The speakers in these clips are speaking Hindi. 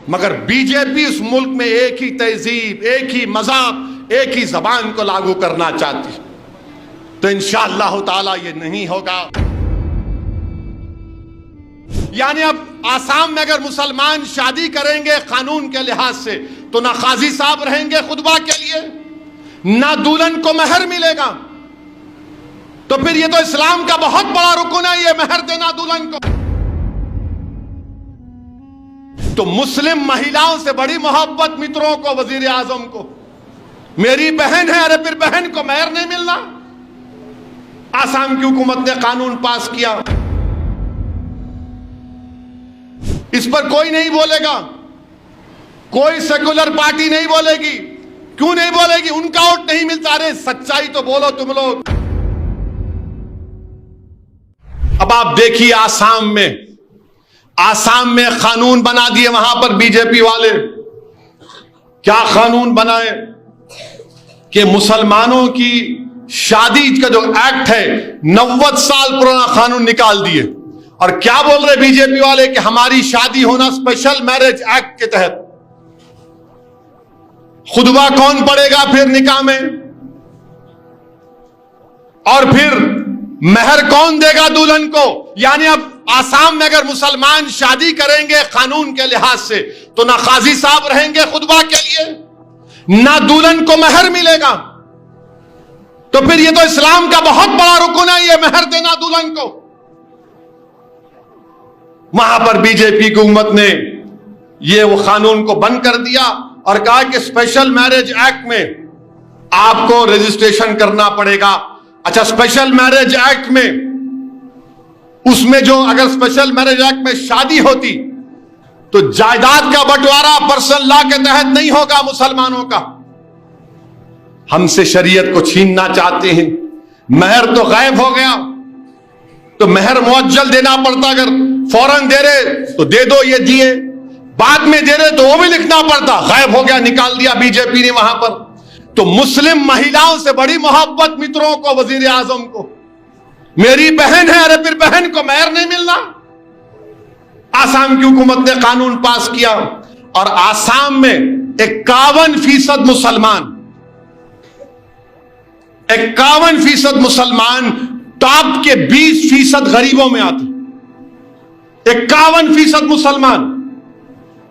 मगर बीजेपी इस मुल्क में एक ही तहजीब, एक ही मज़हब, एक ही जबान को लागू करना चाहती। तो इंशाअल्लाह ताला ये नहीं होगा। यानी अब आसाम में अगर मुसलमान शादी करेंगे कानून के लिहाज से, तो ना काजी साहब रहेंगे खुतबा के लिए, ना दुल्हन को महर मिलेगा। तो फिर ये तो इस्लाम का बहुत बड़ा रुकन है, ये महर देना दुल्हन को। तो मुस्लिम महिलाओं से बड़ी मोहब्बत मित्रों को, वजीर आजम को, मेरी बहन है, अरे फिर बहन को महर नहीं मिलना। आसाम की हुकूमत ने कानून पास किया, इस पर कोई नहीं बोलेगा, कोई सेकुलर पार्टी नहीं बोलेगी। क्यों नहीं बोलेगी? उनका वोट नहीं मिलता। अरे सच्चाई तो बोलो तुम लोग। अब आप देखिए आसाम में कानून बना दिए वहां पर बीजेपी वाले। क्या कानून बनाए कि मुसलमानों की शादी का जो एक्ट है 90 साल पुराना कानून निकाल दिए। और क्या बोल रहे बीजेपी वाले कि हमारी शादी होना स्पेशल मैरिज एक्ट के तहत। खुतबा कौन पढ़ेगा फिर निकाह में? और फिर महर कौन देगा दुल्हन को? यानी अब आसाम में अगर मुसलमान शादी करेंगे कानून के लिहाज से, तो ना काजी साहब रहेंगे खुतबा के लिए, ना दुल्हन को महर मिलेगा। तो फिर ये तो इस्लाम का बहुत बड़ा रुकन है, ये महर देना दुल्हन को। वहां पर बीजेपी की हुकूमत ने ये वो कानून को बंद कर दिया और कहा कि स्पेशल मैरिज एक्ट में आपको रजिस्ट्रेशन करना पड़ेगा। अच्छा, स्पेशल मैरिज एक्ट में उसमें जो अगर स्पेशल मैरिज एक्ट में शादी होती तो जायदाद का बंटवारा पर्सनल लॉ के तहत नहीं होगा मुसलमानों का। हमसे शरीयत को छीनना चाहते हैं। महर तो गायब हो गया, तो महर मुअज्जल देना पड़ता। अगर फौरन दे रहे तो दे दो, ये दिए, बाद में दे रहे तो वो भी लिखना पड़ता। गायब हो गया, निकाल दिया बीजेपी ने वहां पर। तो मुस्लिम महिलाओं से बड़ी मोहब्बत मित्रों को, वजीर आजम को, मेरी बहन है, अरे फिर बहन को महर नहीं मिलना। आसाम की हुकूमत ने कानून पास किया और आसाम में 51% मुसलमान, 51% मुसलमान टॉप के 20% गरीबों में आते। 51% मुसलमान।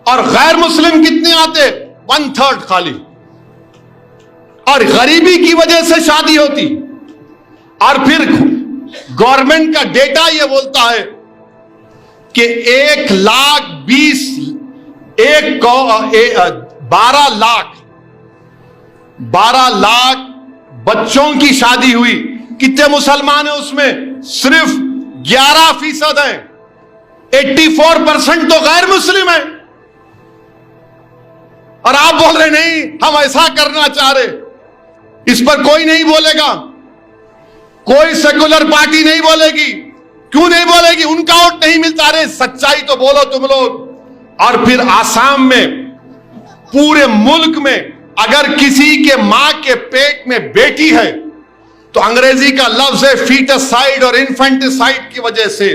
और गैर मुस्लिम कितने आते? 1/3 खाली। और गरीबी की वजह से शादी होती। और फिर गवर्नमेंट का डेटा यह बोलता है कि 12 लाख बच्चों की शादी हुई। कितने मुसलमान हैं उसमें? सिर्फ 11% हैं। 84% तो गैर मुस्लिम है। और आप बोल रहे नहीं हम ऐसा करना चाह रहे। इस पर कोई नहीं बोलेगा, कोई सेकुलर पार्टी नहीं बोलेगी। क्यों नहीं बोलेगी? उनका वोट नहीं मिलता। अरे सच्चाई तो बोलो तुम लोग। और फिर आसाम में, पूरे मुल्क में अगर किसी के मां के पेट में बेटी है तो अंग्रेजी का लफ्ज है फीटसाइड और इन्फेंटिसाइड की वजह से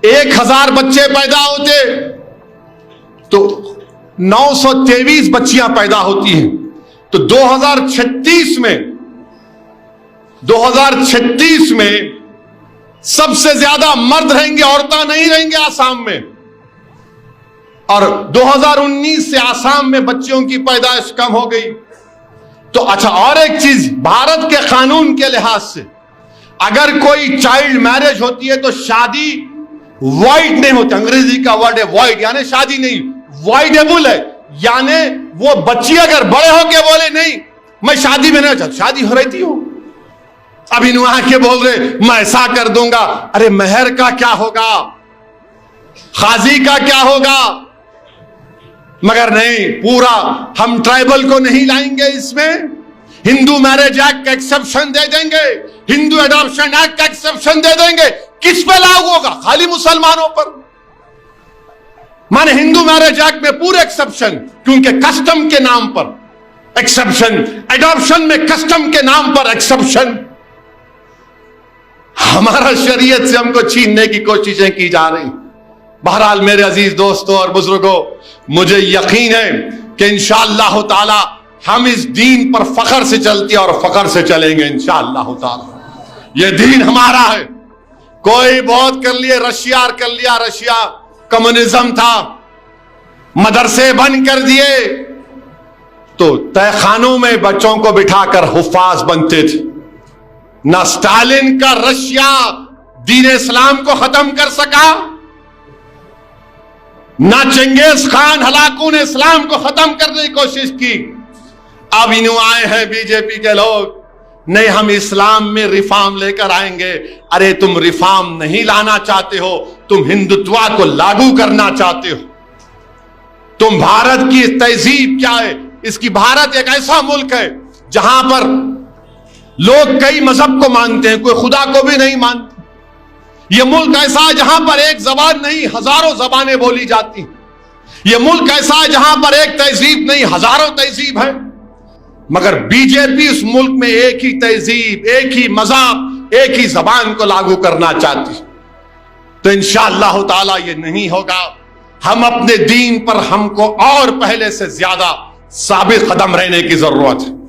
1000 बच्चे पैदा होते तो 923 बच्चियां पैदा होती हैं। तो 2036 में सबसे ज्यादा मर्द रहेंगे, औरतें नहीं रहेंगे आसाम में। और 2019 से आसाम में बच्चियों की पैदाइश कम हो गई। तो अच्छा, और एक चीज, भारत के कानून के लिहाज से अगर कोई चाइल्ड मैरिज होती है तो शादी वॉइड नहीं होती। अंग्रेजी का वर्ड है वॉइड, यानी शादी नहीं, वॉइडेबल है। यानी वो बच्ची अगर बड़े होके बोले नहीं मैं शादी में नहीं चाहता, शादी हो रही थी हो, अभी वहां के बोल रहे मैं ऐसा कर दूंगा। अरे महर का क्या होगा, खाजी का क्या होगा? मगर नहीं, पूरा हम ट्राइबल को नहीं लाएंगे इसमें। हिंदू मैरिज एक्ट का एक्सेप्शन दे देंगे, हिंदू एडॉप्शन एक्ट का एक्सेप्शन दे देंगे। किस पे लागू होगा? खाली मुसलमानों पर। माने हिंदू मैरिज एक्ट में पूरे एक्सेप्शन, क्योंकि कस्टम के नाम पर एक्सेप्शन, एडॉप्शन में कस्टम के नाम पर एक्सेप्शन। हमारा शरीयत से हमको छीनने की कोशिशें की जा रही। बहरहाल मेरे अजीज दोस्तों और बुजुर्गों, मुझे यकीन है कि इंशाअल्लाह ताला हम इस दीन पर फख्र से चलते और फख्र से चलेंगे इंशाअल्लाह ताला। ये दीन हमारा है। कोई बहुत कर लिए, रशिया कर लिया, रशिया कम्युनिज्म था, मदरसे बंद कर दिए, तो तहखानों में बच्चों को बिठाकर हुफ्फाज बनते थे। ना स्टालिन का रशिया दीन इस्लाम को खत्म कर सका, ना चंगेज खान हलाकू ने इस्लाम को खत्म करने की कोशिश की। अब इन्हों आए हैं बीजेपी के लोग, नहीं हम इस्लाम में रिफॉर्म लेकर आएंगे। अरे तुम रिफॉर्म नहीं लाना चाहते हो, तुम हिंदुत्व को लागू करना चाहते हो। तुम भारत की तहजीब क्या है? इसकी भारत एक ऐसा मुल्क है जहां पर लोग कई मजहब को मानते हैं, कोई खुदा को भी नहीं मानते। यह मुल्क ऐसा है जहां पर एक जबान नहीं हजारों जबानें बोली जाती। यह मुल्क ऐसा है जहां पर एक तहजीब नहीं हजारों तहजीब है, मगर बीजेपी उस मुल्क में एक ही तहजीब, एक ही मजहब, एक ही जबान को लागू करना चाहती। तो इंशाअल्लाह ताला ये नहीं होगा। हम अपने दीन पर हमको और पहले से ज्यादा साबित कदम रहने की जरूरत है।